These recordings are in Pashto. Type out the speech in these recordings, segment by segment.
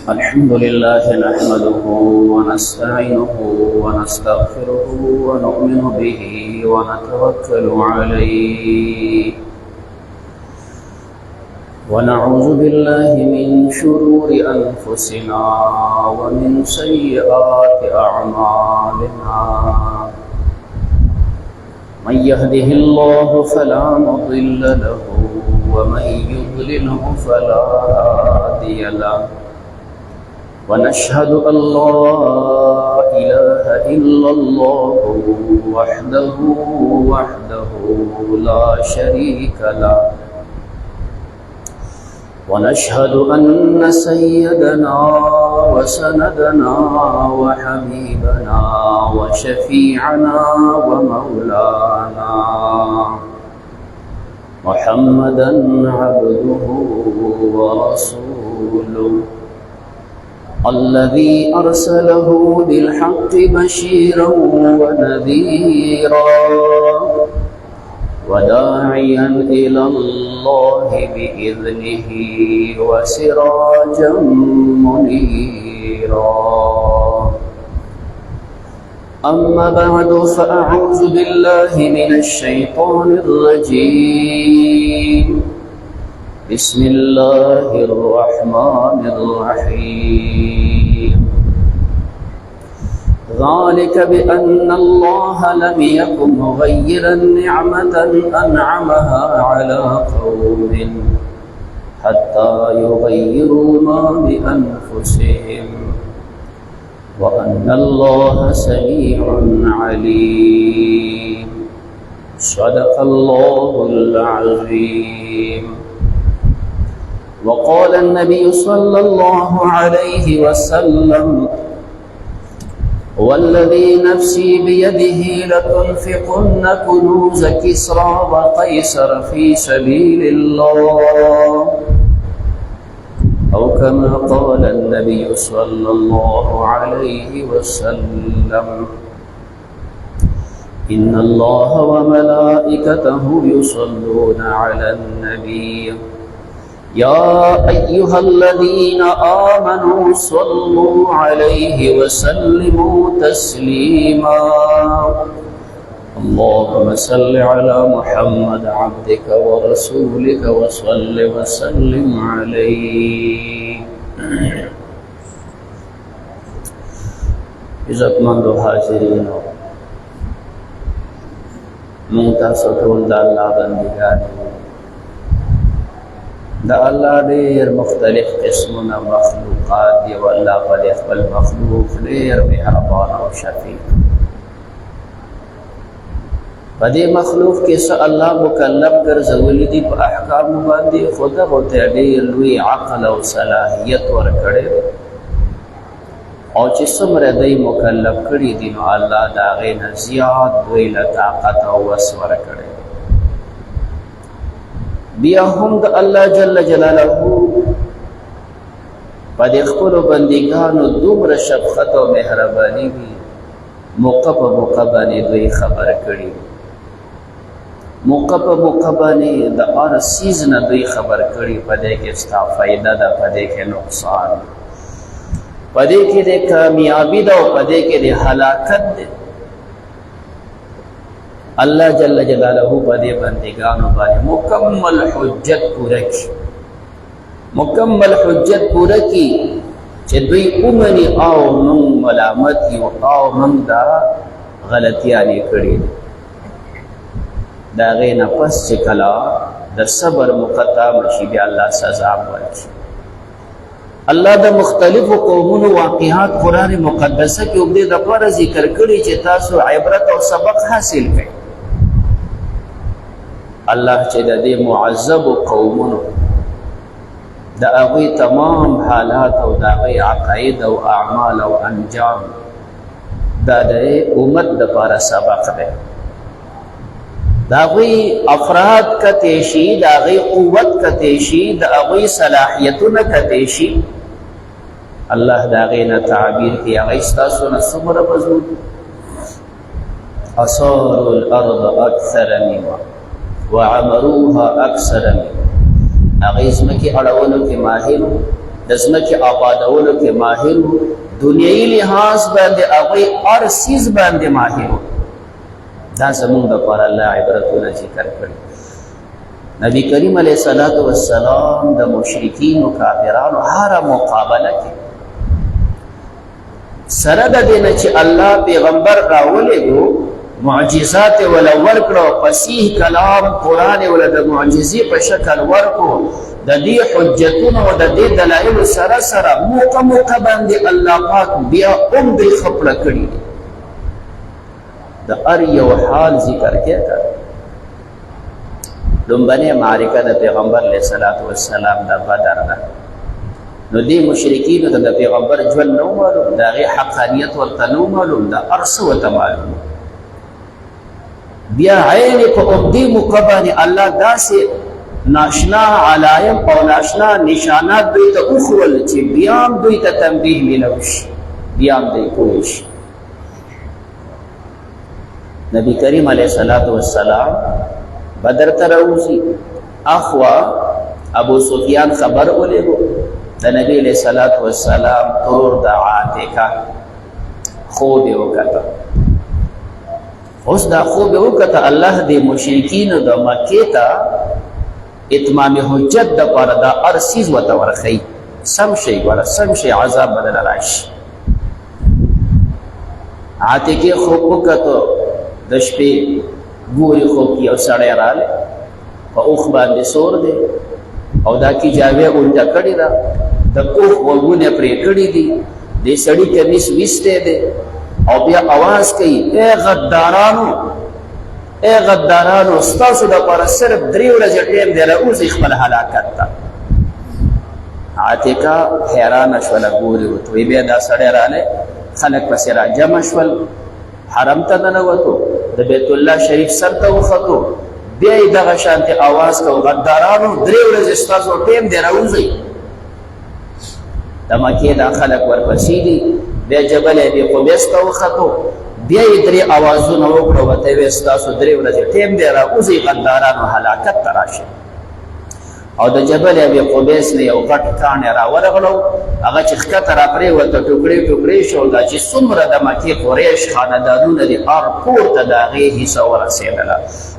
الحمد لله نحمده ونستعينه ونستغفره ونؤمن به ونتوكل عليه ونعوذ بالله من شرور أنفسنا ومن سيئات أعمالنا من يهده الله فلا مضل له ومن يضلله فلا هادي له ونشهد أن لا إله إلا الله وحده لا شريك له ونشهد أن سيدنا وسندنا وحبيبنا وشفيعنا ومولانا محمدا عبده ورسوله الذي أرسله بالحق بشيرا ونذيرا وداعيا إلى الله بإذنه وسراجا منيرا أما بعد فأعوذ بالله من الشيطان الرجيم بسم الله الرحمن الرحيم ذلك بأن الله لم يكن مغيرا نعمة أنعمها على قوم حتى يغيروا ما بأنفسهم وأن الله سميع عليم صدق الله العظيم وقال النبي صلى الله عليه وسلم والذي نفسي بيده لتنفقن كنوز كسرى وقيصر في سبيل الله أو كما قال النبي صلى الله عليه وسلم إن الله وملائكته يصلون على النبي يا أيها الذين آمنوا صلوا عليه وسلموا تسليما اللهم صل على محمد عبدك ورسولك وصل وسلم عليه عزتمند حاضرین ممتاز ټول د الله بندگان دا الله ډېر مختلف قسمونه مخلوقات دی او الله په خپل مخلوق ډېر مهربان او شفیق په دې مخلوق کې څه الله مکلف ګرځولي دي په احکام باندې خدا ورته ډېر لوی عقل او صلاحیت ورکړي او چې څومره دی مکلف کړي دي نو الله دا غي نه زیات دوی له طاقت او وس ورکړي بیا هم د الله جل جلاله په دې خپل بندګانو دومره شفقت او مهرباني وي موقع په موقع باندې دوی خبر کړي موقع په موقع باندې د هر سیز نه دوی خبر کړي په دې کې ستا فائدہ ده په دې کې نقصان په دې کې د کامیابی ده او په دې کې د هلاکت ده اللہ جل جلالہ بدے بندگانوں باندې مکمل حجت پورا کی چې دوی اومني او من ملامت یو او من دا غلطیاں کړي دا غینا پس چې کلا د صبر مقطع مشي بیا الله سزا ورکړي الله د مختلف قومونو واقعات قرآن مقدسه کې وګړي د لپاره ذکر کړي چې تاسو عبرت او سبق حاصل کړئ الله چې د دې معذب قومونو د هغوی تمام حالات او د هغوی عقاید او اعمال او انجام دا د امت دپاره سبق دی د هغوی افراد کتی شي د هغوی قوت کتی شي د هغوی صلاحیتونه کتی شي الله د هغوی نه تعبیر کړي هغوی ستاسو نه څومره مضبوط اثاروا الارض اکثر مما وعمروها اکثر مما هغه اسمه کې اړولو کې ماهر د ځمکې آبادولو کې ماهر وو، دنیایي لحاظ باندې هغوی هر څیز باندې ماهر وو. دا زمونږ دپاره الله عبرتونه ذکر کړي. نبی کریم علیه الصلاۃ والسلام د مشرکینو کافرانو هره مقابله کې سره د دې نه چې الله پیغمبر راولېږو، معجزات ولا ورکړو، فصیح کلام قرآن ولا د معجزې په شکل ورکړو، د دې حجتونو او د دې دلایلو سره سره موقع باندې الله پاک بیا هم دوی خپله کړي دي. د هر یو حال ذکر کړه. لومبنۍ معرکه د پیغمبر علیه الصلاۃ والسلام د بدر ده. نو دې مشرکینو ته د پیغمبر ژوند نه معلوم، د هغې حقانیت ورته نه معلوم، د هر څه ورته معلوم. بیا عین په همدې موقع باندې الله داسې ناشنا علایم او ناشنا نشانات دوی ته وښول چې بیا هم دوی ته تنبیه میلاو شي، بیا هم دوی پوه شي. نبی کریم علیه الصلاۃ والسلام بدر ته راوځي، اخوا ابو سفیان خبر ولېږو د نبی علیه الصلاۃ والسلام ترور د عاتکه خوب یې وکته. اوس دا خوب یې وکته، الله دې مشرکینو د مکې ته اتمام حجت دپاره دا هر څیز ورته ورښیي. سم شی ګوره، سم شی عذاب بدله راشي. عاتکې خوب وکتو، د شپې ګوري خوب کې یو سړی راغلی، په اوښ باندې سور دی او دا کجاوې الټه کړې ده، د اوښ غوږونه پرې کړي دي، دې سړي کمیس ویستی دی او بیا اواز کوي، ای غدارانو، ای غدارانو، ستاسو دپاره صرف 3 ورځې ټیم دی، راوځئ خپل هلاکت ته. عاتکه حیرانه شوله، ګوري ورته وایي بیا دا سړی راغلی، خلک پسې را جمع شول، حرم ته ننوتو، د بیت الله شریف سر ته وختو، بیا یې دغه شانتې اواز کو، غدارانو 3 ورځې ستاسو ټیم دی، راوځئ. د مکې دا خلک ورپسې دي، بیا جبل ابي قبیس ته وختو، بیا یې 3 اوازونه وکړه، ورته یې ویل ستاسو 3 ورځې ټیم دی، راوځئ غدارانو هلاکت ته راشئ. او د جبل ابي قبیس نه یو غټ کاڼی راورغلو، هغه چې ښکته راپرېوته، ټوکړې ټوکړې شو. دا چې څومره د مکې قریش خاندانونه دي، هر کور ته د هغې حصه ورسېدله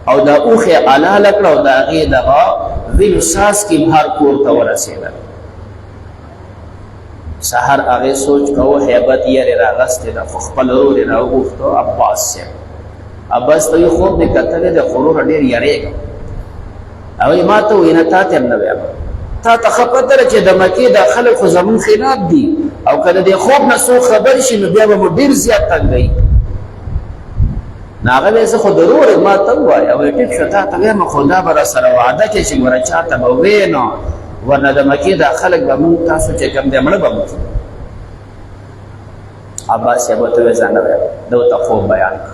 او دا اوښ یې حلاله کړه او د هغې دغه وینو څاڅکي هر کور ته ورسېدل. سحر هغې سوچ کوو، هیبت یېرې راغستې ده، خو خپل ورور یې راوغوښتو، عباس صاحب. عباس ته وایي خوب مې کتلی دی، خو وروره ډېر یېرېږم. هغوی ما ته وایي نه تا ته یم نه ویم، تا ته ښه پته ده چې د مکې دا خلک خو زمونږ خلاف دي، او که د دې خوب نه څوک خبر شي نو بیا به مو ډېر زیات تنګوي. نو هغه وایي زه خو ضرور ما ته ووایه. وایي ټیک شو، تا ته وایم، خو دا به راسره وعده کې چې ګوره چا ته به ووایې نو ورنه د مکې دا خلک به مونږ تاسو چې کوم دی مړه به مو کړي. عباس صاحب ورته وایي زه نه وایم، ده ورته خوب بیان کړ.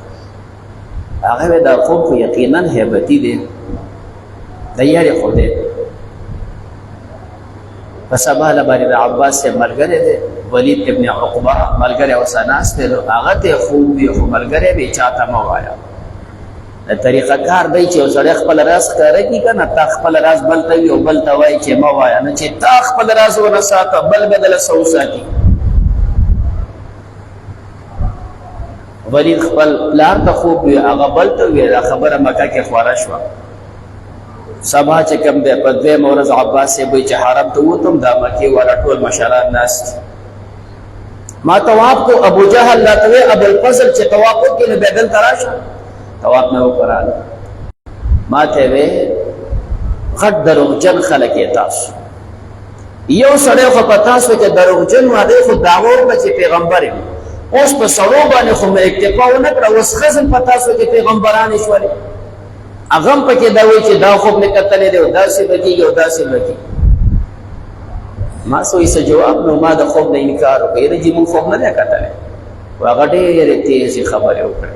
هغه وایي دا خوب خو یقینا هیبتي دی، د یارې خو دی. په سبا له باندې د عباس صاحب ملګری دی، ولید ابن عقبه ملګری ورسره ناست دی، هغه ته خوب وي، خو ملګری به چا ته مه وایه. د طریقه کار دی چې یو سړی خپل راز ښکاره کړي که نه، تا خپل راز بل ته وي او بل ته وایي چې مه وایه، نه چې تا خپل راز ونه ساته بل به دله څه وساتي. ولید خپل پلار ته خوب وي، هغه بل ته وي، دا خبره مکه کې خواره شوه. سبا چې کوم دی په 2مه ورځ عباس صاحب وایي چې حرم ته ووتم، دا مکې والا ټول مشران ناست، ما طواف کو. ابو جهل راته وایي ابوالفضل چې طواف وکړي نو بیا دلته راشه. طواف مې وکړاله. ما ته یې وایي غټ دروغجن خلک یې تاسو، یو سړی خو په تاسو کې دروغجن و، هغې خو دعوه وکړه چې پیغمبر یم، اوس په سړو باندې خو مې اکتفا ونه کړه، اوس ښځې په تاسو کې پیغمبرانې شولې. هغه هم پکې دا وایي چې دا خوب مې کتلی دی او داسې به کېږي او داسې به کېږي. ما څه وایي څه جواب نو ما د خوب نه انکار وکړ، یاره جي مونږ خوب نه دی کتلی. هغه ډېرې تیزې خبرې وکړې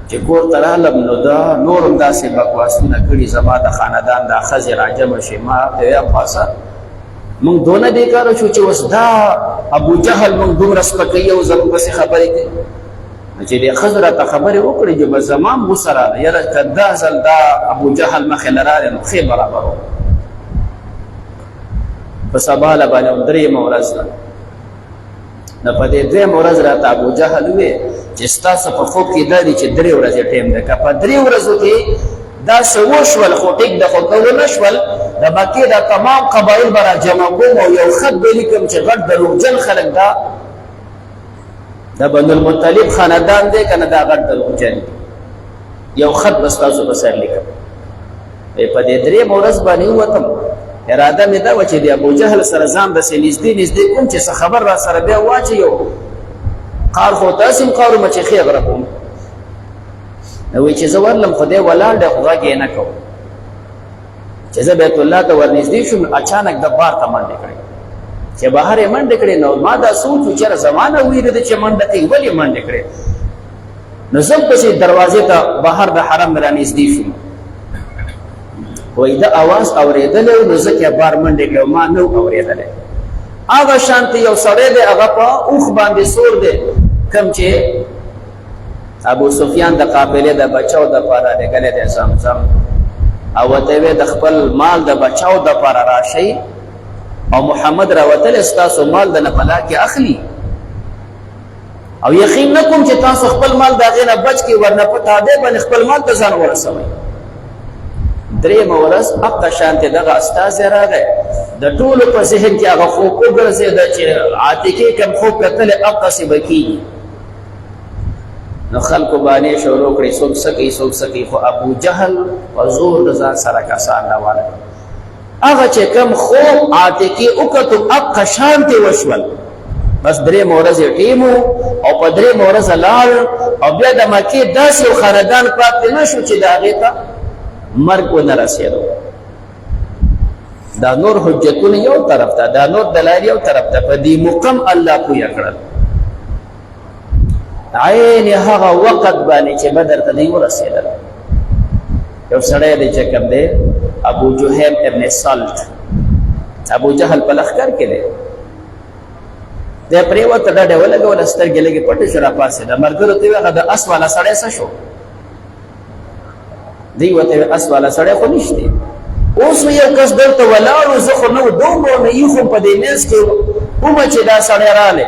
چې کور ته رالم نو دا نور هم داسې بکواسونه کړي، زما د خاندان دا ښځې راجمع شي. ما ته ویم پاسه مونږ دونه بېکاره شو چې اوس دا ابو جهل مونږ دومره سپکوي او زموږ پسې خبرې کوي. چې دې ښځو راته خبرې وکړې چې به زما هم غوسه راغله، یاره که دا ځل دا ابو جهل مخې له راغلی نو ښې برابر و. په سبا له باندې درېیمه ورځ ده. نو په دې درېیمه ورځ راته ابو جهل وویل چې ستاسو په خوب کې دا دي چې 3 ورځې ټیم ده، که په 3 ورځو کې دا څه وشول خو ټیک ده، خو که ونه شول د مکې دا تمام قبایل به را جمع کوم او یو خط به لیکم چې غټ دروغجن خلک دا بنو المطلب خاندان دی که نه دا غټ دروغجن دی، یو خط به ستاسو په سر لیکم. په دې 3 ورځ باندې ووتم، اراده مې دا وه چې د ابو جهل سره ځان داسې نږدې کوم چې څه خبر را سره بیا واچوي، قار خو داسې م قارم چې ښې غره کوم. نو وایي چې زه ورلم خو دی ولاړ دی خو غږ یې نه کوم. چې زه بیت الله ته ورنږدې شوم اچانک د بار ته منډې کړې، چې بهر یې منډې کړې. نو ما دا سوچ و چېرې زما نه وېرېده چې منډه کوي، ولې منډې کړې؟ نو زه پسې دروازې ته بهر د حرم مې رانږدې شوم، وایي د اواز اورېدلی و، نو ځکه بار منډې کړې، ما نه و اورېدلی. هغه شانتې یو سړی دی، هغه په اوښ باندې سور دی، کوم چې ابو سفیان د قافلې د بچاو دپاره لېږلی دی زمزم، او ورته یې د خپل مال د بچاو دپاره راشئ او محمد راوتلی ستاسو مال د نه په لا کې اخلي، او یقین نه کوم چې تاسو خپل مال د هغې نه بچ کړي، ورنه په تادې باندې خپل مال ته ځان ورسوئ. 3مه ورځ هغه شانتې دغه استازی راغی، د ټولو په ذهن کې هغه خوب وګرځېده چې عاتکې کوم خوب کتلی هغسې به کېږي. نو خلکو باندې شروع کړې څوک څه کوي څوک څه کوي، خو ابو جهل په زور د ځان سره کسان راواله. هغه چې کوم خوب عاتکې وکتو هغه شانتې وشول. بس 3مه ورځ یې ټیم و او په 3مه ورځ لاړ، او بیا د مکې داسې یو خاندان پاتې نه شو چې د هغې ته مرګ ونه رسېدو. دا نور حجتونه یو طرف ته، دا نور دلایل یو طرف ته، په دې مقام الله پویه کړل. عین هغه وخت باندې چې بدر ته دی ورسېدل، یو سړی دی چې کوم دی ابو جهیم ابن سلط، ابو جهل په لښکر کې دی، دی پرېوته ډډې ولګوله، سترګې لږې پټې شو، راپاڅېده. ملګرو ته ویل هغه د اس والا سړی څه شو؟ دی ورته ویل اس والا سړی خو نشته. اوس یو کس دلته ولاړ و، زه خو نه و دومره نه ایښوم په دې منځ کې ومه چې دا سړی رالی،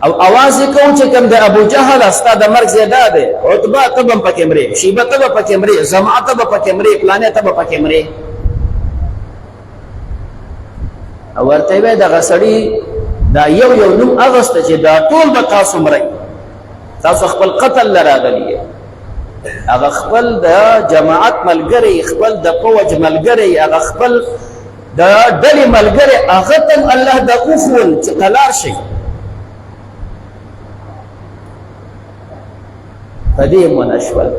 او اواز یې کوم چې کوم د ابو جهل ستا د مرګ ځای دا دی، عتبه ته به هم پکې مرې، شیبه ته به پکې مرې، زمعه ته به پکې مرې، فلانې ته به پکې مرې. او ورته یې ویل دغه سړي دا یو نوم اغسته چې دا ټول به تاسو مرئ، تاسو خپل قتل له راغلي، هغه خپل د جماعت ملګری، خپل د فوج ملګری، هغه خپل د ډلې ملګری، هغه ته الله دا وښول چې قلار شي. په دې ونه شول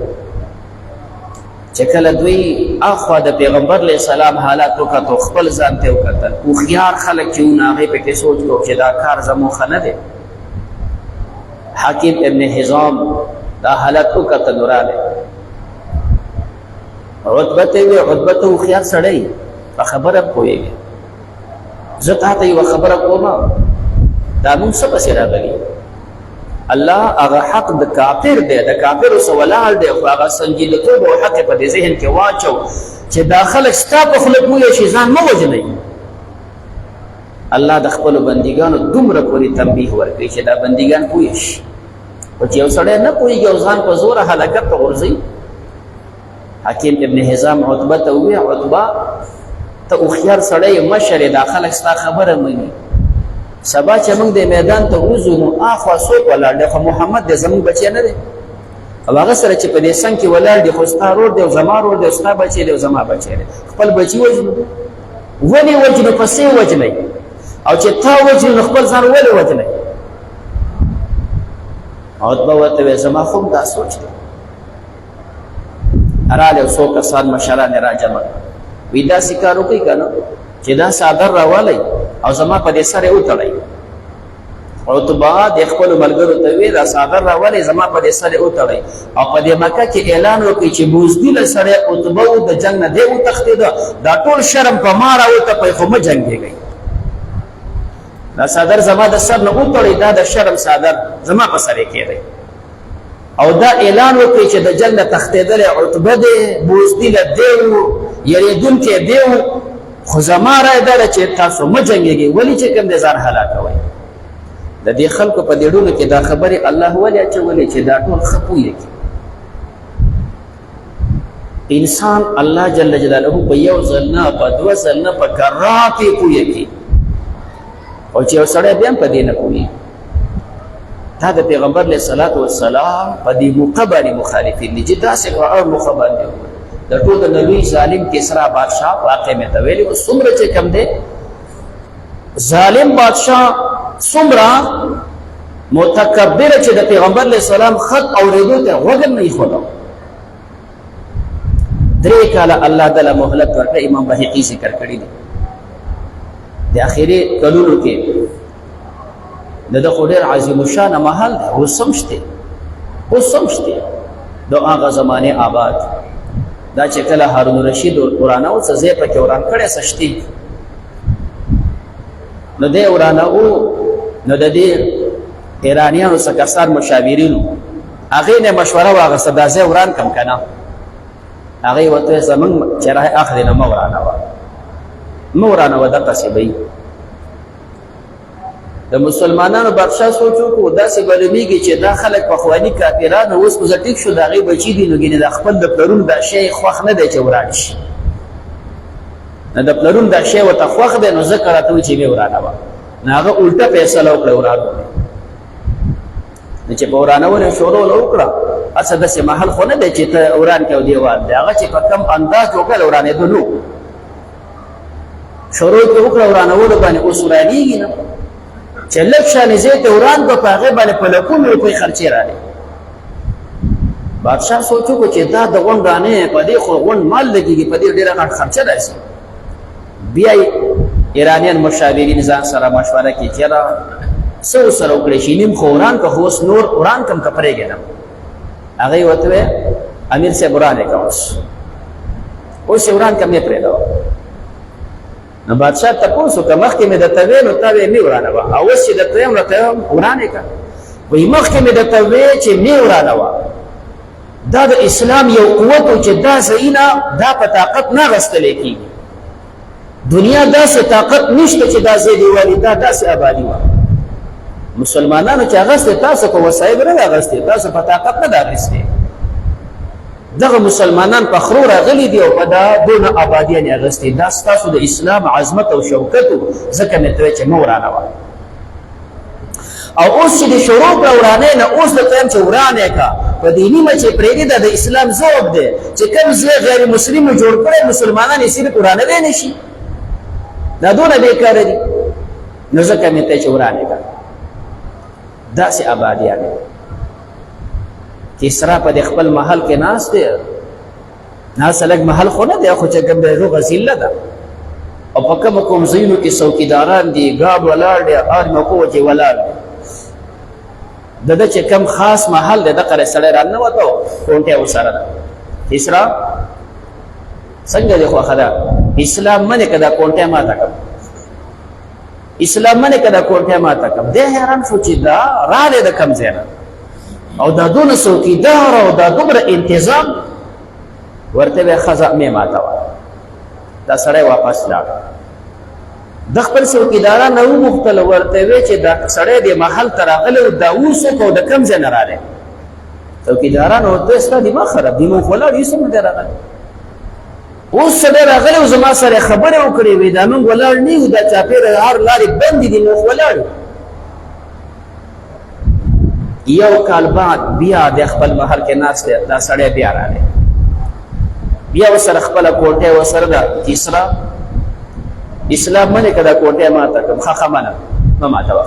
چې کله دوی اخوا د پیغمبر علیه السلام حالات وکتو، خپل ځان ته وکتل. هوښیار خلک چې وو هغې پکې سوچ کو چې دا کار زموږ ښه نه دی. حکیم ابن حزام دا حالت وکتل، راغی عتبه ته ویل عتبه ته هوښیار سړی په خبره پوهېږي، زه تا ته یوه خبره کوم، دا نوم څه پسې راغلي؟ الله هغه حق د کافر دی، د کافرو څه ولاړ دی، خو هغه سنجیدتوب او حق په دې ذهن کې واچو چې دا خلک ستا په خوله پوه شي، ځان مه وژنئ. الله د خپلو بندګانو دومره پورې تنبیه ورکوي چې دا بندګان پوه شي، خو چې یو سړی نه پوهېږي او ځان په زوره هلاکت ته غورځوي. حکیم ابن حزام عتبه ته وویل عتبه ته هوښیار سړی یې، مشر یې، دا خلک ستا خبره مني، سبا چې موږ د میدان ته وځو نو اخوا څوک ولاړ دی؟ خو محمد دی زموږ بچی نه دی، او هغه سره چې په دې څنګ کې ولاړ دی خو ستا رور دی او زما رور دی، او ستا بچی دی او زما بچی دی، خپل بچي وژنو. ولې وژنو؟ پسې وژنئ، او چې تا وژنو نو خپل ځان ولې وژنئ؟ عتبه ورته ویل زما خو هم دا سوچ دی. راغلی څو کسان مشران یې راجمع، وایي داسې کار وکړئ که نه چې دا څادر راوالی او زما په دې سر یې وتړئ. عتبه د خپلو ملګرو ته ویل دا څادر راولئ زما په دې سر یې وتړئ، او په دې مکه کې اعلان وکړئ چې بوزدله سړی عتبه و، د جنګ نه دی وتښتېده، دا ټول شرم په ما راوتپئ، خو مه جنګېږئ. دا څادر زما د سر نه وتړئ، دا د شرم څادر زما په سر یې کېدئ، او دا اعلان وکړئ چې د جنګ نه تښتېدلی عتبه دی، بوزدله دی و، یریدونکی دی و، خو زما رای دا ده چې تاسو مه جنګېږئ. ولې چې کوم دی ځان هلاکوئ. د دې خلکو په دې ډولو کې دا خبرې الله ولې اچولې چې دا ټول ښه پوهېږي. انسان الله جل جلاله په یو ځل نه په دوه ځل نه په کرات یې پوهېږي، او چې یو سړی بیا هم په دې نه پوهېږي. دا د پیغمبر علیه الصلاة والسلام په دې موقع باندې مخالفین دي چې داسې په هغه موقع باندې د ټول د لوی ظالم کسرا بادشاه واقع مې ته ویلي څومره چې کم دی ظالم بادشاه څومره متکبر چې د پیغمبر علیه السلام خط اورېدو ته غوږ نه ایښودو. 3 کاله الله تعالی مهلت ورکړه. امام بهقي ذکر کړی دی د آخري کلونو کې د خو ډېر عظیم الشان محل دی. اوس هم شته د هغه زمانې آباد. دا چې کله هارون رشید ورانه او څه ځای پکې وران کړی څه شتي نو دی ورانه او نو د دې ایرانیانو څخه کسان مشاورینو هغې نه مشوره واخیسته دا ځای وران کم که نه. هغې ورته زمونږ چې راه اخلې نه مه ورانوه دقسې به وي. د مسلمانانو بادشاه سوچ وکړو داسې معلومیږي چې دا خلک پخواني کافران اوس خو زه ټیک شو د هغې بچي دي نو ګینې د خپل د پلرون دا شی خوښ نه دی چې وران شي. نه د پلرون دا شی ورته خوښ دی نو ځکه راته وایي چې مې ورانوه. نو هغه الټه فیصله وکړه ورانوه. نو چې په ورانونه شروع وکړه اڅه داسې محل خو نه دی چې ته وران کړې او دیوال دی. هغه چې په کم انداز وکړه ورانېدو نو شروع یې وکړه ورانولو باندې اوس ورانېږي نه چې لږ شانې ځای ته وران کړه په هغې باندې په لکونو روپۍ خرچې راغلې. بادشاه سوچ وکړو چې دا د غونډ دانې په دې خو غونډ مال لګېږي په دې ډېره غټ خرچه راشي. بیا ایرانیان مشاورین ځان سره مشوره کړي چې یاره څه ورسره وکړی شي نیم خو وران که خو اوس نور وران کړم که پرېږدم. هغې ورته ویل امیر صاحب وران یې کړه اوس یې وران کړم یې پرېږدوه. نو بادشاه تپوس وکړه مخکې مې درته ویل نو تا ویې مې ورانوه او اوس چې درته یم راته وران یې کړه. وایي مخکې مې درته ویل چې مې ورانوه. دا د اسلام یو قوت و چې دا ځایونه دا په طاقت نه اخیستلی کېږي. دنیا داسې طاقت نشته چې دا ځای دیوالي دا داسې آبادي وه. مسلمانانو چې اخیستې تاسو په وسایل نه ده اخیستې تاسو په طاقت نه ده اخیستې. دغه مسلمانان په خرو راغلي دي او په دا دونه آبادیان یې اخیستې. دا ستاسو د اسلام عظمت او شوکت و ځکه مې ته ویل چې مه ورانوه. او اوس چې د شروع کړه ورانۍ نه اوس درته یم چې وران یې کړه په دې نیمه چې پرېږدي دا د اسلام ذوق دی چې کوم ځای غیر مسلمو جوړ کړی مسلمانان یې صرف ورانوی نه شي. دا دونه بېکاره دي نو ځکه مې ته چې وران یې کړه. داسې آبادیان کسرا په د خپل محل کې ناست دی. ناسته لږ محل خو نه دی خو چې کوم دی روغه ذله ده او په کوم ځایونو کې څوکیداران دي ګارډ ولاړ دی هر موقع چې ولاړ دی. د ده چې کوم خاص محل دی دغه سړی راننوته کونټۍ ورسره ده. کسرا څنګه دی خوښه ده اسلام منې که دا کونټۍ ماته کړم اسلام منې که دا کونټۍ ماته کړم. دی حیران شو چې دا راغلی د کوم ځای نه او دا دونه څوکیدار او دا دومره انتظام ورته ویې ښځه مې ماتوه. دا سړی واپس لاړ. د خپل څوکیداران نه وغوښتل ورته ویې چې دا سړی دې محل ته راغلی او دا اوس او د کوم ځای نه راغلی. څوکیداران ورته ستا دماغ خراب دي موږ ولاړ یو څنګه دی راغلی اوس سړی راغلی او زما سره خبرې وکړې وې دا موږ ولاړ نه یو دا چاپېره هر لارې بندې دي موږ ولاړ یو. یو کال بعد بیا د خپل محل کې ناست دی دا سړی بیا راغلی بیا ورسره خپله کوټۍ ورسره ده کسرا اسلام منې که دا کوټۍ ماته کړم ښه منه مه ماتوه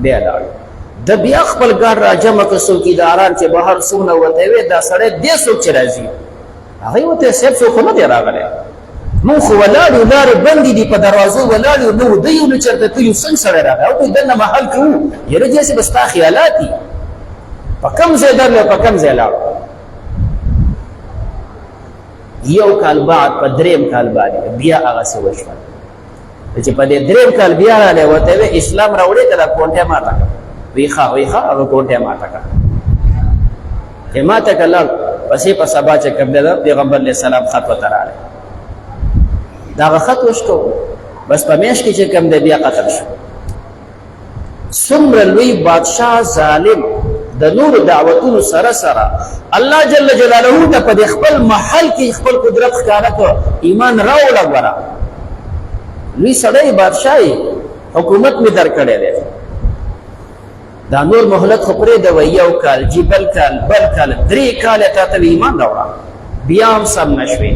بیا لاړ. د بیا خپل ګاډ را جمع کړه څوکیداران چې بهر څومره ورته وې دا سړی دې څوک چې راځي هغې ورته صاحب څوک خو نه دی راغلی موږ خو ولاړ یو لارې بندې دي په دروازو ولاړ یو نه ودی یو نه چېرته ته یو څنګه سړی راغلی او دوی دننه محل کې وو یاره داسې به ستا خیالات دي په کوم ځای درلې په کوم ځای لاړو. یو کال بعد په 3 کال باندې بیا هغسې وشول چې په دې 3 کال بیا راغلی ورته وې اسلام راوړې که دا کونټۍ ماته کړه وی ښه هغه کونټۍ ماته کړه چې ماته کړه لاړ پسې په سبا چې کوم دی پیغمبر علیه السلام خط ورته راغلی دغه خط وشکو بس په میاشت کې چې کوم دی بیا قتل شو. څومره لوی بادشاه ظالم د نور دعوتونو سره سره الله جل جلاله ته په خپل محل کې خپل قدرت ښکاره کړ، ایمان راوړه. ګوره لوی سړی بادشاهي حکومت مې درکړی دی، دا نور مهلت خو پرېږده وایي یو کال جی بل کال 3 کاله تا ته ایمان راوړه، بیا هم سم نه شوې.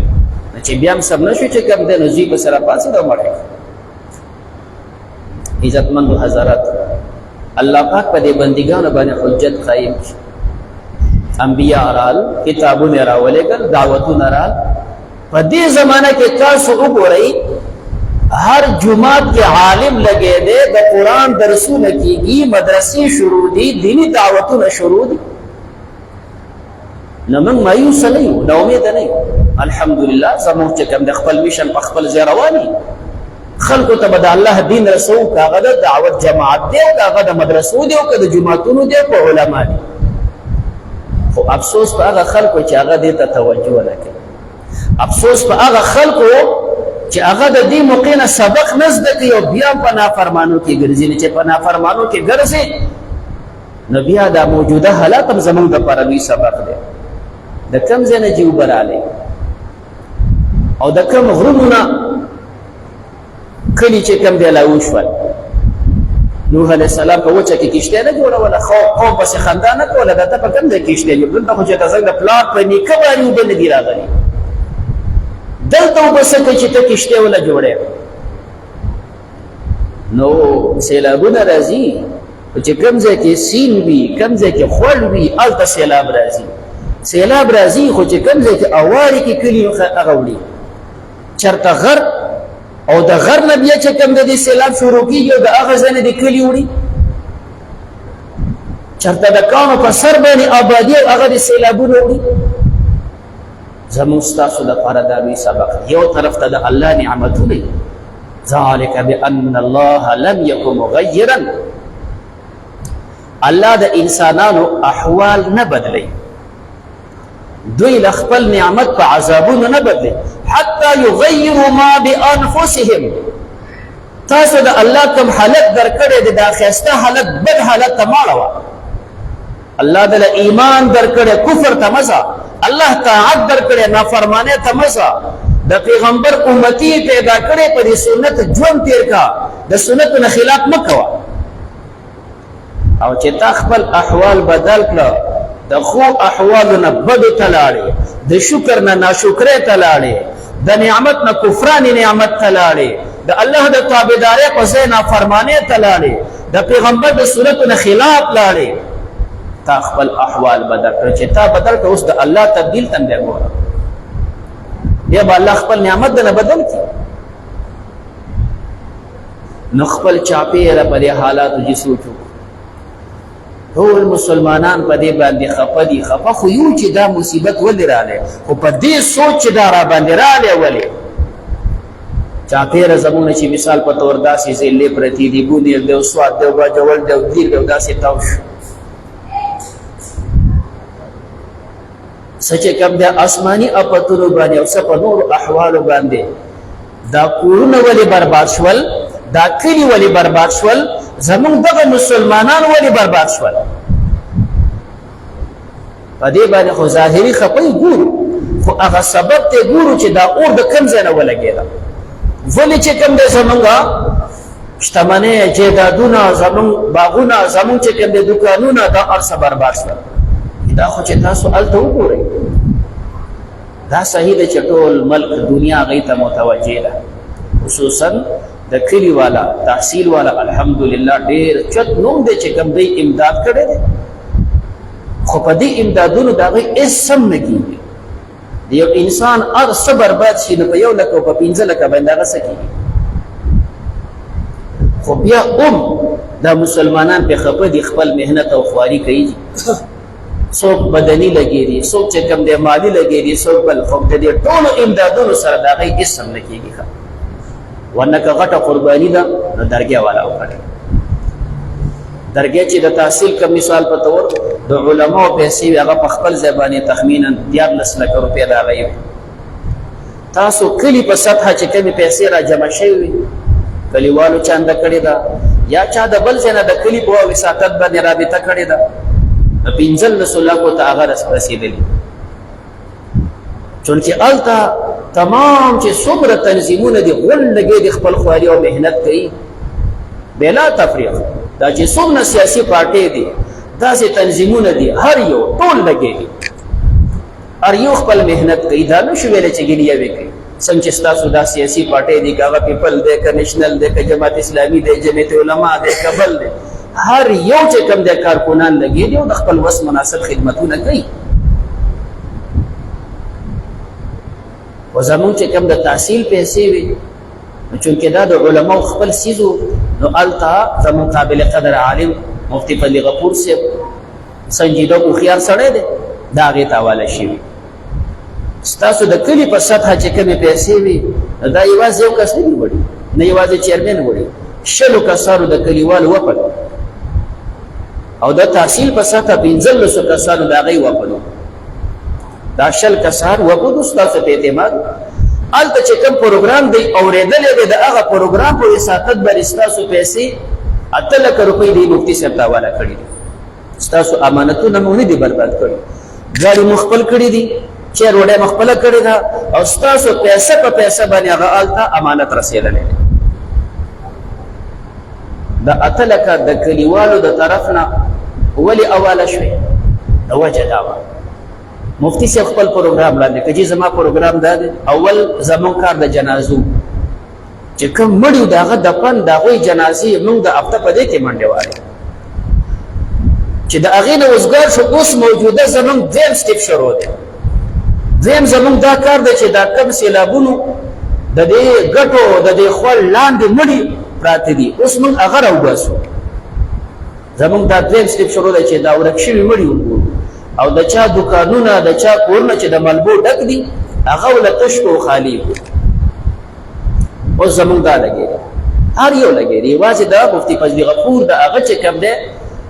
چې بیا هم سم نه شوې چې کوم دی نو زوی به سره پاڅېد او مړ کړه. عزتمندو حضرات، الله پاک په دې بندګانو باندې حجت قائم کړي. انبیاء رال، کتابونه راولېږل، دعوتونه رال. په دې زمانه کې تاسو وګورئ هر جمعات کې عالم لګې دی، د قرآن درسونه کېږي، مدرسې شروع دي، دینی دعوتونه شروع دي. نو موږ مایوسه نه یو، ناامیده نه یو. الحمدلله زموږ چې کوم د خپل میشن په خپل ځای روان دي، خلکو ته به د الله دین رسو، که هغه د دعوت جماعت دی او که هغه د مدرسو دی او که د جوماتونو دی او که علما دي. خو افسوس په هغه خلکو چې هغه دې ته توجه نه کوي، افسوس په هغه خلکو چې هغه د دې موقع نه سبق نه زده کوي او بیا په نافرمانو کې ګرځي. چې په نافرمانو کې ګرځي نو بیا دا موجوده حالات هم زموږ دپاره لوی سبق دی. د کوم ځای نه چې اوبه راغلی او د کوم غرونو نه کلي چې کوم دی راوشول. نوح علیه السلام په وچه کې کشتۍ نه جوړوله، قوم پسې خندا نه کوله، دا ته په کوم ځای کشتۍ جوړ؟ دلته خو چې ته زنګ د پلار په نیکه باندې اوبه نه دي راغلي، دلته اوبه څه کوي چې ته کشتۍ وله جوړې. نو سیلابونه راځي، چې کوم ځای کې سیند وي، کوم ځای کې خوړ وي، هلته سیلاب راځي. سیلاب راځي خو چې کوم ځای کې اوارې کې کلي هغه وړي، چېرته غر او د غر نه بیا چې کوم د دې سیلاب شروع کېږي او د هغه ځای نه د کلي وړي، چېرته د کاڼو په سر باندې آبادي او هغه د سیلابونو وړي. زموږ ستاسو لپاره دا لوی سبق دی. یو طرف ته د الله نعمتونه، ذلک بأن الله لم یکن مغیرا، الله د انسانانو احوال نه بدلی، دوی لخپل نعمت په عذابونو نه بدلی، حتی یغیروا ما بانفسهم. تاسو د الله کوم حالت درکړی دی، دا ښایسته حالت بد حالت ته مه اړوه. الله دله ایمان درکړی، کفر ته مه ځه، الله طاعت درکړی، نافرمانۍ ته مه ځه. د پیغمبر امتی پیدا کړی، په دې سنت ژوند تیر کا، د سنتو نه خلاف مه کوه. او چې تا خپل احوال بدل کړه، د خو احوالو نه بدو ته لاړې، د شکر نه ناشکرۍ ته لاړې، د نعمت نه کفران نعمت ته لاړې، د الله د تابعدارۍ په ځای نافرمانۍ ته لاړې، د پیغمبر د سنتو نه خلاف لاړې. تا خپل احوال بدل کړه، چې تا بدل کړه اوس د الله تبدیل ته بیا ګوره، بیا به الله خپل نعمت دنه بدل کړي. نو خپل چاپېره په دې حالاتو چې سوچ وکړو. ټول مسلمانان په دې باندې خفه دي، خفه خو یو چې دا مصیبت ولې راغلی، خو په دې سوچ چې دا را باندې راغلی ولې. چاپېره زموږ نه چې مثال په طور داسې ضلې پرتې دي، بونیر دی او سوات دی او باجوړ دی او دیر دی او داسې تاو شو. څه چې کوم دی آسماني افتونو باندې او څه په نورو احوالو باندې، دا کورونه ولې برباد شول، دا کلي ولې برباد شول، زمونږ دغه مسلمانان ولې برباد شول. په دې باندې خو ظاهري خپۍ ګورو، خو هغه سبب ته ګورو چې دا اور د کوم ځای نه ولګېده. ولې چې کوم دی زمونږ شتمنۍ، جایدادونه، زمونږ باغونه، زمونږ چې کوم دی دوکانونه، دا هر څه برباد شول. دا خو چې تاسو هلته وګورئ، دا صحیح ده چې ټول ملک دنیا هغې ته متوجه ده، خصوصا د کلي والا تحصیل والا الحمدلله ډېر چت نوم دی چې کوم دی امداد کړی دی. خو په دې امدادونو د هغې هېڅ سم نه کېږي. د یو انسان هر څه برباد شي نو په 1 لک او په 15 لکه باندې هغه څه کېږي. خو بیا دا مسلمانان پې خفه دي، خپل محنت او خواري کوي. څوک بدني لګې دي، څوک چې کوم دی مالي لګې دي، څوک بل. خو د دې ټولو امدادونو سره د هغې هېڅ سم نه کېږي. ورنه که غټه قرباني ده نو درګاه والا وغټه. درګاه چې د تحصیل کوم مثال په طور د علماو پیسې وي، هغه په خپل ځای باندې تخمینا 14 لک روپۍ د هغې وي. تاسو کلی په سطح چې کومې پیسې را جمع شوي کلیوالو چانده کړې ده یا چا د بل ځای نه د کلي په وساطت باندې رابطه کړې ده 15 لکو ته هغه رسېدلي چونکې هلته تمام چې څومره تنظیمونه دي غونډ لګې د خپل خواري او محنت کوي بلا تفریق دا چې څومره سیاسي پارټۍ دي داسې تنظیمونه دي هر یو ټول لګې دي هر یو خپل محنت کوي دا نشو ویلی چې ګیلې یوې کوي څنګه چې ستاسو دا سیاسي پارټۍ دي که هغه پیپل دی که نیشنل دی که جماعت اسلامي دی جمعیت علما دی که بل دی هر یو چې کوم دی کارکنان لګې دي او د خپل وس مناسب خدمتونه کوي و زمون چې کوم د تحصیل پیسې وي نو چونکې دا د علماو خپل څیزو نو هلته زمون قابل قدر عالم مفتی فضل غفور صاحب سنجیده هوښیار سړی دی دا هغې ته حواله شوي ستاسو د کلي په سطحه چې کومې پیسې وي دا یوازې یو کس نه دي وړي نه یوازې چیرمن وړي 100 کسانو د کلیوالو وپل او د تحصیل په سطحه 15 کسانو د هغې وپلو دا 100 کسان وپلو ستاسو په اعتماد هلته چې کوم پروګرام دی اورېدلی دی د هغه پروګرام په وساطت باندې ستاسو پیسې 8 لکه روپۍ دی مفتي صاحب ته حواله کړي دي ستاسو امانتونه مو نه دي برباد کړي ګاډي مو خپل کړي دي چیر وړی مو خپله کړې ده او ستاسو پیسه په پیسه باندې هغه هلته امانت رسېدلی دی د 8 لکه د کلیوالو د طرف نه ولې حواله شوې د وجه دا وه مفتی صاحب خپل پروګرام لاندې که زما پروګرام دا دی اول زمون کار د جنازو چې کوم مړي د هغه دفن د هغوی جنازې موږ د هفته په دې کې منډې وارې چې د هغې نه وزګار شو اوس موجوده زمونږ دویم سټیپ شروع دی دویم زمونږ دا کار دی چې دا کم سیلابونو د دې ګټو د دې خول لاندې مړي پراته دي اوس موږ هغه راوباسو زمونږ دا دویم سټیپ شروع دی چې دا ورک شوي مړي وګورو او د چا دکانونه د چا کورونه چې د ملبو ډک دي هغه له تش کو خالي اوس زمونږ دا لګېږي هر یو لګېږي یوازې د مفتي فضل غفور د هغه چې کوم دی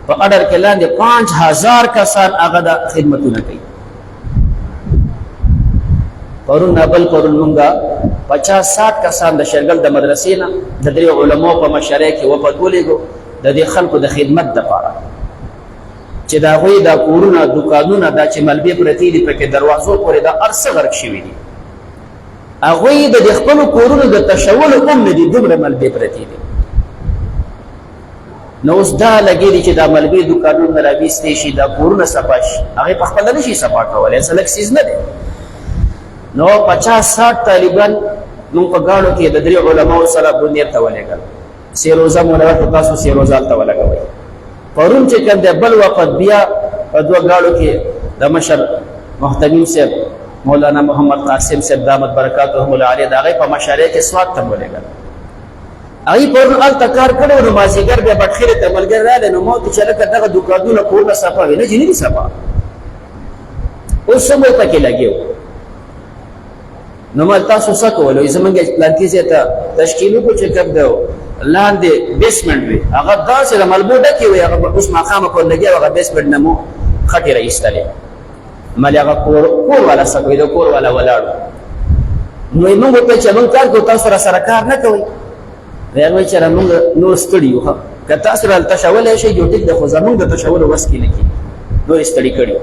په اډر کې لاندې 5000 کسان هغه د خدمتونه کوي پرون بل پرون مونږه 50-60 کسان د شرګل د مدرسې نه د درې علماو په مشرۍ کې وفد ولېږو د دې خلکو د خدمت دپاره چې د هغوی دا کورونه دکانونه دا چې ملبې پرتې دي پکې دروازو پورې دا هر څه غرق شوي دي هغوی د خپلو کورونو د تشولو هم نه دي دومره ملبې پرتې دي نو اوس دا لګې دي چې دا ملبې دکانونه راویستې شي دا کورونه صفا شي هغې پخپله نه شي صفا کولی څه لږ څیز نه دی نو 50-60 طالبان موږ په ګاڼو کې د درې علماو سره بونیر ته ولېږل سیروزه مو راوړه تاسو سیروزه هلته ولګوئ پرون چې کوم دی بل وفد بیا په 2 ګاڼو کې د مشر محتمیم صاحب مولانا محمد قاسم صاحب دامت برکاتهم العالیه د هغې په مشرۍ کې سوات ته ولېږل هغې پرون هلته کار کړی و نو مازدیګر بیا بټخیرې ته ملګری راغلی نو ما ورته چې لکه دغه دکانونه کورونه صفا وي نه چې نه دي صفا اوس څه مو پکې لګې و نو مال تاسو څه کولو زمونږ پلانکي ځای ته تشکیل وکړو چې کوم دی لاندې بیسمنټ وي هغه داسې د ملبو ډکې وي هغه اوس ماښامه پورې لګیا و هغه بیسمنټ نه مو خټې راایستلې مال هغه کور والا څه کوي د کور والا ولاړو نو یې موږ ورته چې موږ کار کوو تاسو راسره کار نه کوئ ویل وایي چې موږ نور ستړي یو که تاسو را تشولی شئ یو ټیک دی خو زموږ د تشولو وس کې نه کېږي نور یې ستړي کړي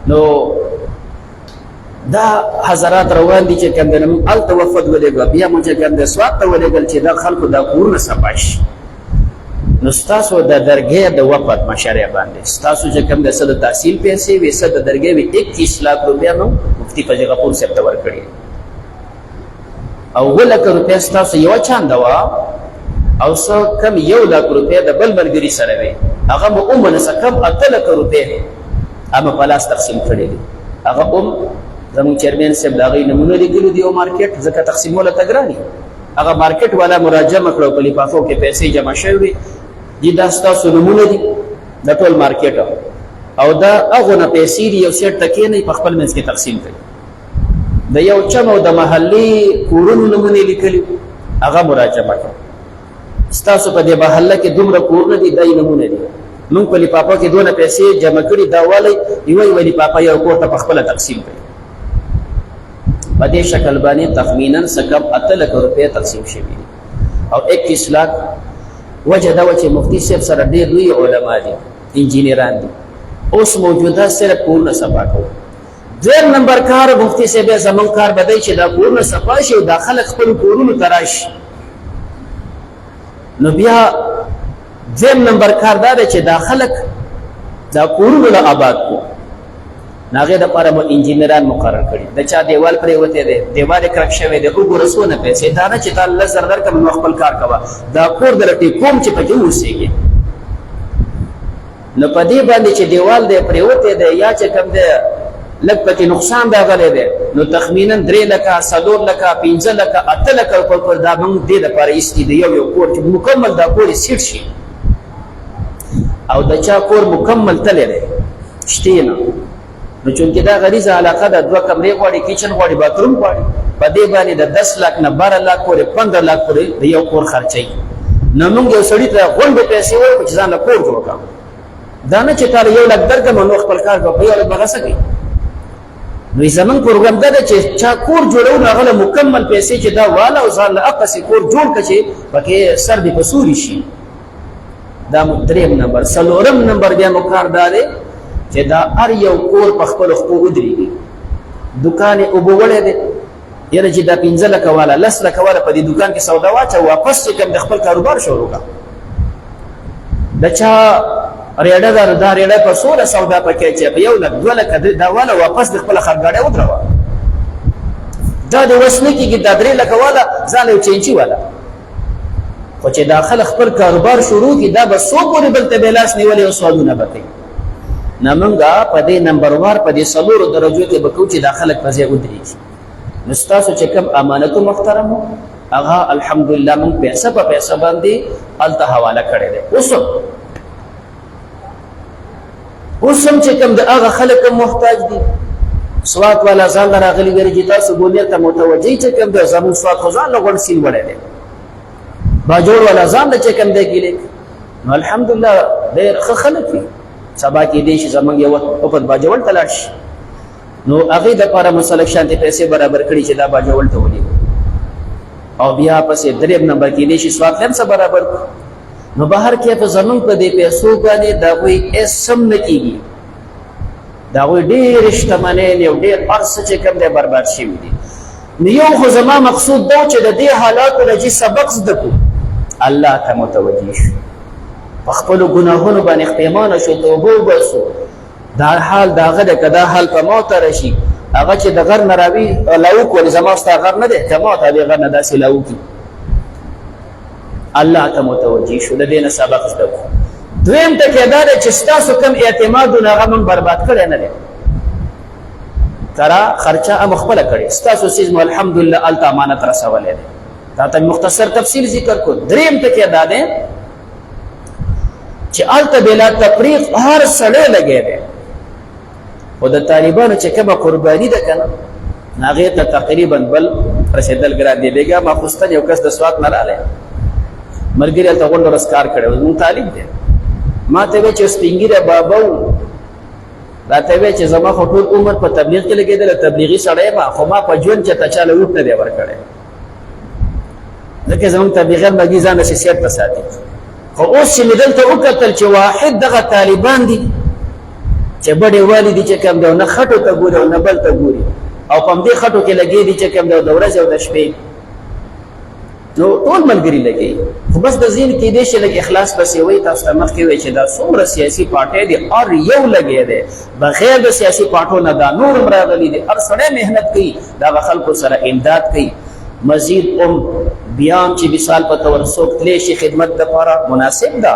نو دا حضرات روان دي چې کوم دی موږ هلته وفد ولېږو بیا موږ چې کوم دی سوات ته ولېږل چې دا خلکو دا کورونه صفا شي نو ستاسو د درګۍ د وفد مشرۍ باندې ستاسو چې کوم دی څه د تحصیل پیسې وي څه د درګۍ وي 21 لک روپۍ موږ مفتي فضل غفور صاحب ته ورکړي او 2 لک روپۍ ستاسو یوه چانده وه او څه کم 1 لک روپۍ د بل ملګري سره وي هغه مو عموماً څه کم 8 لک روپۍ هغه په لاس تقسیم کړي دي هغه زموږ چیرمن صاحب د هغې نمونه لیکلي دي یو مارکیټ ځکه تقسیموله ته ګران هغه مارکیټ والا مراجمه کړه په لفافو کې پیسې جمع شوي دي دا ستاسو نمونه دي د ټول مارکیټ او دا هغو نه پیسې دي یو سیټ ته کښېنئ په خپل منځ کې تقسیم کړي د یو چم او د محلي کورونو نمونې لیکلي هغه مراجمه کړه ستاسو په دې محله کې دومره کورونه دي دا یې نمونه دي موږ په لفافو کې دونه پیسې جمع کړي دا والی یوه لفافه یو کور ته په خپله تقسیم کړي په دې شکل باندې تخمینا سکم 8 لک روپے تقسیم شوي او 21 لک. وجه دا چې مفتی صاحب سره ډېر لوی علما دي، انجینران دي، اوس موجوده صرف کورونه صفا کوي. دویم نمبر کار مفتی صاحب زمون کار بدای چې دا کورونه صفا شي او دا خلک خپل کورونو ته راشي. نو بیا دویم نمبر کار دا دی چې دا خلک دا کورونه له آباد کو. هغې دپاره مو انجینران مقرر کړي. د چا دیوال پرېوتی دی، دیوال یې کرک شوی دی، وګوره څونه پیسې، دا نه چې تا 10,000 درکړم نو خپل کار کوه. دا کور در ټیکوم چې پکې اوسېږي. نو په دې باندې چې دیوال دی پرېوتی دی یا چې کوم دی لږ پکې نقصان راغلی دی، نو تخمینا 3 لکه 4 لکه 5 لکه 8 لکه روپۍ دا موږ دې دپاره ایستي دی یو کور چې مکمل دا کور یې سیټ شي. او د چا کور مکمل تللی دی شتې نه، نو چونکې دا غریزه علاقه ده، 2 کمرې غواړي، کچن غواړي، باتروم غواړي، په دې باندې د 10 لک نه 12 لک پورې 15 لک پورې د یو کور خرچوي. نو موږ یو سړي ته غونډې پیسې ورکړو چې ځان له کور جوړ کړم. دا نه چې تا له 1 لک درکړم نو خپل کار کوه، په 1 لک به هغه څه کوي. نو زموږ پروګرام دا ده چې چا کور جوړو هغه له مکمل پیسې چې دا واله او ځان له هغسې کور جوړ کړه چې پکې سر دې په سوري شي. دا مو 3 نمبر. 4 نمبر بیا مو کار دا دی چې دا هر یو کور په خپلو خپو ودرېږي. دوکان یې اوبه وړی دی، یاره چې دا 15 لکه واله 10 لکه واله په دې دوکان کې سودا واچه، واپس چې کوم د خپل کاروبار شروع کړه. د چا ریډه ده، دا ریډه په 16 سودا پکې چې په 1 لک 2 لکه دا واله واپس د خپله خرګاډۍ ودروه. دا د اوس نه کېږي، دا 3 لکه واله ځان یو چینچي واله. خو چې دا خلک خپل کاروبار شروع کړي دا به څو پورې بل ته بې لاس نیولې او سوالونه به کوي. نه موږ په دې نمبر وار په دې 4 درجو کې به کوو چې دا خلک په ځای ودرېږي. نو ستاسو چې کوم امانتو محترم هغه الحمدلله موږ پیسه په پیسه باندې هلته حواله کړی دی. اوس هم چې کوم د هغه خلک محتاج دي، سوات والا ځان له راغلي ویرې چې تاسو ګونیر ته متوجه چې کوم دی زموږ سوات خو ځان له غوړ سیل وړی دی، باجوړ والا ځان له چې کوم دی ګیلک. نو الحمدلله ډېر ښه خلک دي. سبا کې دی چې زمونږ یو وپد باجوړ ته لاړ شي، نو هغې دپاره مسلک شانتې پیسې برابر کړي چې دا باجوړ ته ولېږو. او بیا پسې 3 نمبر کې دی چې سوات هم څه برابر کړو. نو بهر کیف زمونږ په دې پیسو باندې د هغوی هېڅ هم نه کېږي. د هغوی ډېرې شتمنۍ یو ډېر هر څه چې کوم دی برباد شوي دي. نو یو خو زما مقصود دا چې د دې حالاتو نه چې سبق زده کړو، الله ته متوجه شو، په خپلو ګناهونو باندې پښیمانه شو، توبه وباسو. دا حال د هغه دی که دا حال په ما ته راشي، هغه چې د غر نه راوي لاوک ولې زما ستا غر نه دی که ما ته دې غر نه داسې لاوکي. الله ته متوجه شو، د دې نه سبق زده کړو. دویم ټکی دا دی چې ستاسو کوم اعتمادونه هغه موږ برباد کړی نه دی، کرا خرچه هم خپله کړې، ستاسو څیز مو الحمدلله هلته امانت رسولی دی. تا ته مختصر تفصیل ذکر کړو. دریم ټکی دا دی چې هلته بلا تفریق هر سړی لګی دی، خو د طالبانو چې کومه قرباني ده که نه هغې ته تقریبا بل رسېدل ګران دی. بېګا ماخوستن یو کس د سوات نه رالی، ملګري هلته غونډه ورځ کار کړی و، زموږ طالب دی. ما ته ویل چې سپین ږیری بابا و، راته ویل چې زما خو ټول عمر په تبلیغ کې لګېدلی، تبلیغي سړی یم، خو ما په ژوند چې ته چاله اوټ نه دی ورکړی، ځکه زموږ تبلیغیان بګي ځان داسې صحت ته ساتي. خو اوس چې مې دلته وکتل چې واحد دغه طالبان دي چې بډې والي دي چې کوم دی نه خټو ته ګوري او نه بل ته ګوري، او په همدې خټو کې لګې دي چې کوم دی د ورځې او د شپې، نو ټول ملګري لګي. خو بس د ذهن کېدی شي لږ اخلاص پسې وایي. تاسو ته مخکې وایي چې دا څومره سیاسي پارټۍ دي، هر یو لګی دی، بغیر د سیاسي پارټو نه دا نور هم راغلي دي. هر سړی محنت کوي، د هغه خلکو سره امداد کوي. مزید بیا هم چې مثال په طور څوک تلی شي خدمت دپاره مناسب ده،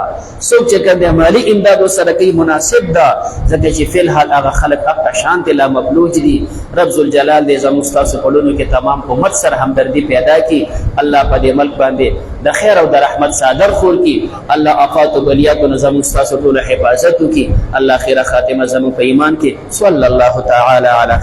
څوک چې کوم دی مالي امداد ورسره کوي مناسب ده، ځکه چې فی الحال هغه خلک هغه شانتې لامفلوج دي. رب ذوالجلال دې زموږ ستاسو په لونو کې تمام امت سره همدردي پیدا کړي. الله په دې ملک باندې د خیر او د رحمت څادر خور کړي. الله آفات او بلیاتو نه زموږ ستاسو ټولو حفاظت وکړي. الله خیره خاتمه زموږ په ایمان کې. صلی الله تعالی علی